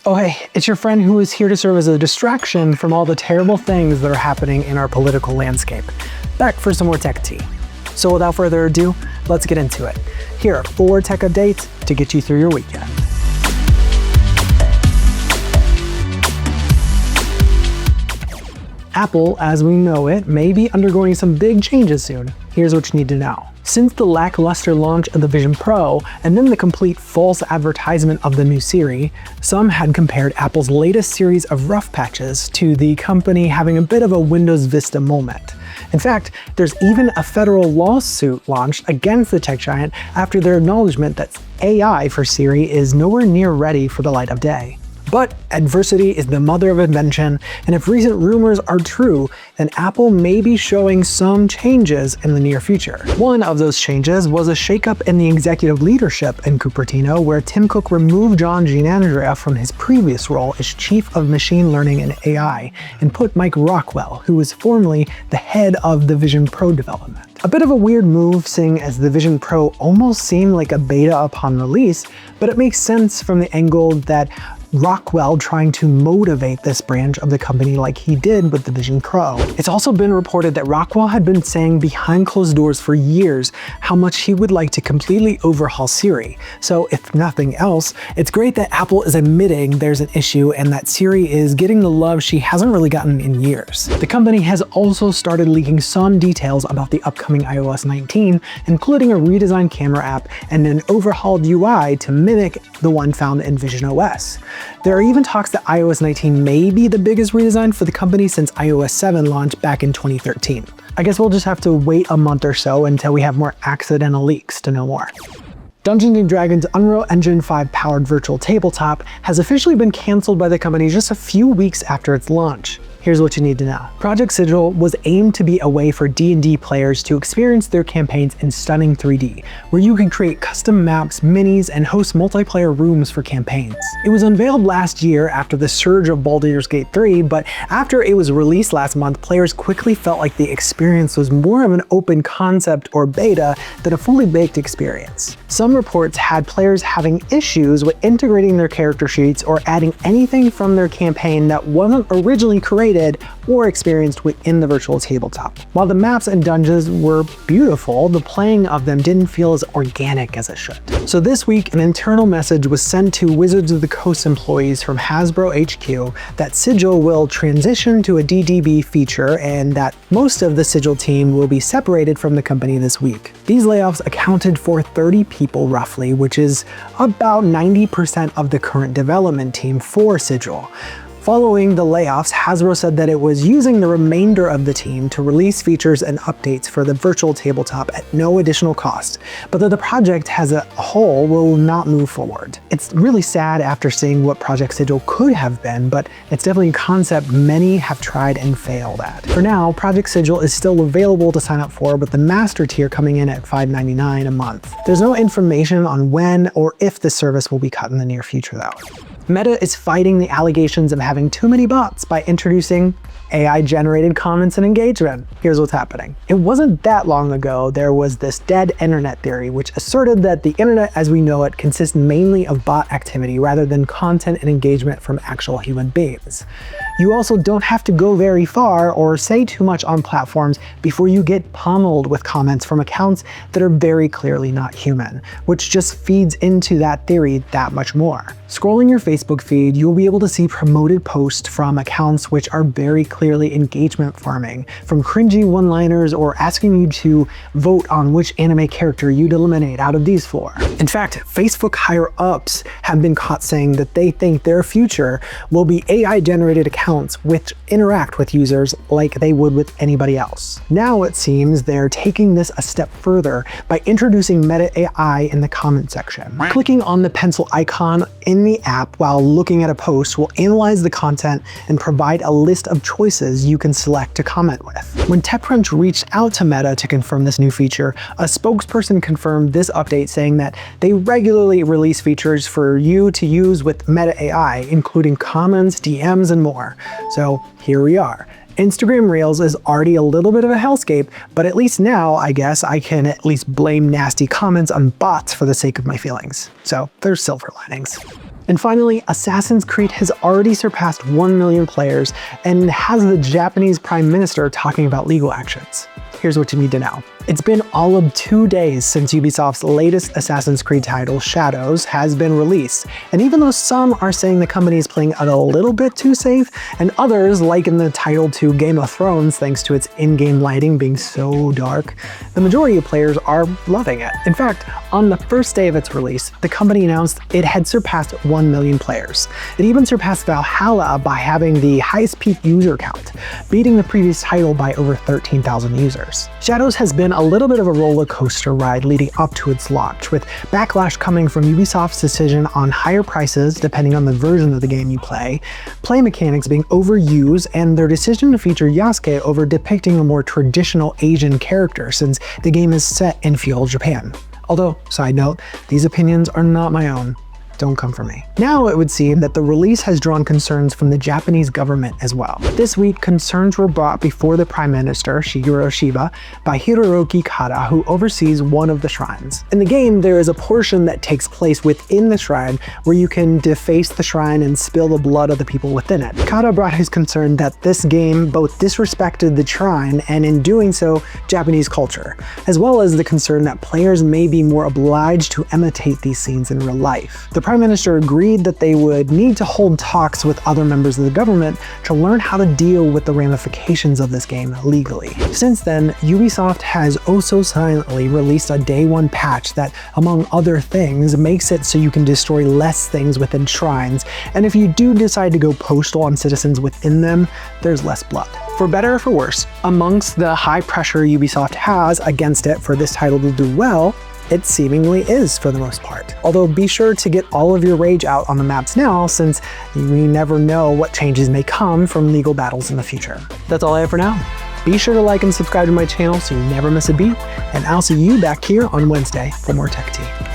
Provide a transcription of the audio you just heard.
Oh hey, it's your friend who is here to serve as a distraction from all the terrible things that are happening in our political landscape. Back for some more tech tea. So without further ado, let's get into it. Here are 4 tech updates to get you through your weekend. Apple, as we know it, may be undergoing some big changes soon. Here's what you need to know. Since the lackluster launch of the Vision Pro, and then the complete false advertisement of the new Siri, some had compared Apple's latest series of rough patches to the company having a bit of a Windows Vista moment. In fact, there's even a federal lawsuit launched against the tech giant after their acknowledgement that AI for Siri is nowhere near ready for the light of day. But adversity is the mother of invention, and if recent rumors are true, then Apple may be showing some changes in the near future. One of those changes was a shakeup in the executive leadership in Cupertino, where Tim Cook removed John Giannandrea from his previous role as Chief of Machine Learning and AI, and put Mike Rockwell, who was formerly the head of the Vision Pro development. A bit of a weird move, seeing as the Vision Pro almost seemed like a beta upon release, but it makes sense from the angle that Rockwell trying to motivate this branch of the company like he did with the Vision Pro. It's also been reported that Rockwell had been saying behind closed doors for years how much he would like to completely overhaul Siri. So if nothing else, it's great that Apple is admitting there's an issue and that Siri is getting the love she hasn't really gotten in years. The company has also started leaking some details about the upcoming iOS 19, including a redesigned camera app and an overhauled UI to mimic the one found in Vision OS. There are even talks that iOS 19 may be the biggest redesign for the company since iOS 7 launched back in 2013. I guess we'll just have to wait a month or so until we have more accidental leaks to know more. Dungeons & Dragons' Unreal Engine 5 powered virtual tabletop has officially been canceled by the company just a few weeks after its launch. Here's what you need to know. Project Sigil was aimed to be a way for D&D players to experience their campaigns in stunning 3D, where you can create custom maps, minis, and host multiplayer rooms for campaigns. It was unveiled last year after the surge of Baldur's Gate 3, but after it was released last month, players quickly felt like the experience was more of an open concept or beta than a fully baked experience. Some reports had players having issues with integrating their character sheets or adding anything from their campaign that wasn't originally created or experienced within the virtual tabletop. While the maps and dungeons were beautiful, the playing of them didn't feel as organic as it should. So this week, an internal message was sent to Wizards of the Coast employees from Hasbro HQ that Sigil will transition to a DDB feature and that most of the Sigil team will be separated from the company this week. These layoffs accounted for 30 people roughly, which is about 90% of the current development team for Sigil. Following the layoffs, Hasbro said that it was using the remainder of the team to release features and updates for the virtual tabletop at no additional cost, but that the project as a whole will not move forward. It's really sad after seeing what Project Sigil could have been, but it's definitely a concept many have tried and failed at. For now, Project Sigil is still available to sign up for, with the master tier coming in at $5.99 a month. There's no information on when or if this service will be cut in the near future though. Meta is fighting the allegations of having too many bots by introducing AI-generated comments and engagement. Here's what's happening. It wasn't that long ago there was this dead internet theory which asserted that the internet as we know it consists mainly of bot activity rather than content and engagement from actual human beings. You also don't have to go very far or say too much on platforms before you get pummeled with comments from accounts that are very clearly not human, which just feeds into that theory that much more. Scrolling your Facebook feed, you'll be able to see promoted posts from accounts which are very clearly engagement farming, from cringy one-liners or asking you to vote on which anime character you'd eliminate out of these 4. In fact, Facebook higher-ups have been caught saying that they think their future will be AI-generated accounts which interact with users like they would with anybody else. Now it seems they're taking this a step further by introducing Meta AI in the comment section. Clicking on the pencil icon in the app while looking at a post will analyze the content and provide a list of choices you can select to comment with. When TechCrunch reached out to Meta to confirm this new feature, a spokesperson confirmed this update, saying that they regularly release features for you to use with Meta AI, including comments, DMs, and more. So here we are. Instagram Reels is already a little bit of a hellscape, but at least now I guess I can at least blame nasty comments on bots for the sake of my feelings. So there's silver linings. And finally, Assassin's Creed has already surpassed 1 million players and has the Japanese Prime Minister talking about legal actions. Here's what you need to know. It's been all of 2 days since Ubisoft's latest Assassin's Creed title, Shadows, has been released. And even though some are saying the company is playing it a little bit too safe, and others liken the title to Game of Thrones thanks to its in-game lighting being so dark, the majority of players are loving it. In fact, on the first day of its release, the company announced it had surpassed 1 million players. It even surpassed Valhalla by having the highest peak user count, beating the previous title by over 13,000 users. Shadows has been a little bit of a roller coaster ride leading up to its launch, with backlash coming from Ubisoft's decision on higher prices depending on the version of the game you play mechanics being overused, and their decision to feature Yasuke over depicting a more traditional Asian character since the game is set in feudal Japan. Although, side note, these opinions are not my own. Don't come for me. Now it would seem that the release has drawn concerns from the Japanese government as well. This week, concerns were brought before the Prime Minister, Shigeru Shiba, by Hiroki Kata, who oversees one of the shrines. In the game, there is a portion that takes place within the shrine where you can deface the shrine and spill the blood of the people within it. Kata brought his concern that this game both disrespected the shrine and in doing so, Japanese culture, as well as the concern that players may be more obliged to imitate these scenes in real life. The Prime Minister agreed that they would need to hold talks with other members of the government to learn how to deal with the ramifications of this game legally. Since then, Ubisoft has oh so silently released a day one patch that, among other things, makes it so you can destroy less things within shrines, and if you do decide to go postal on citizens within them, there's less blood. For better or for worse, amongst the high pressure Ubisoft has against it for this title to do well, it seemingly is for the most part. Although be sure to get all of your rage out on the maps now, since we never know what changes may come from legal battles in the future. That's all I have for now. Be sure to like and subscribe to my channel so you never miss a beat, and I'll see you back here on Wednesday for more Tech Tea.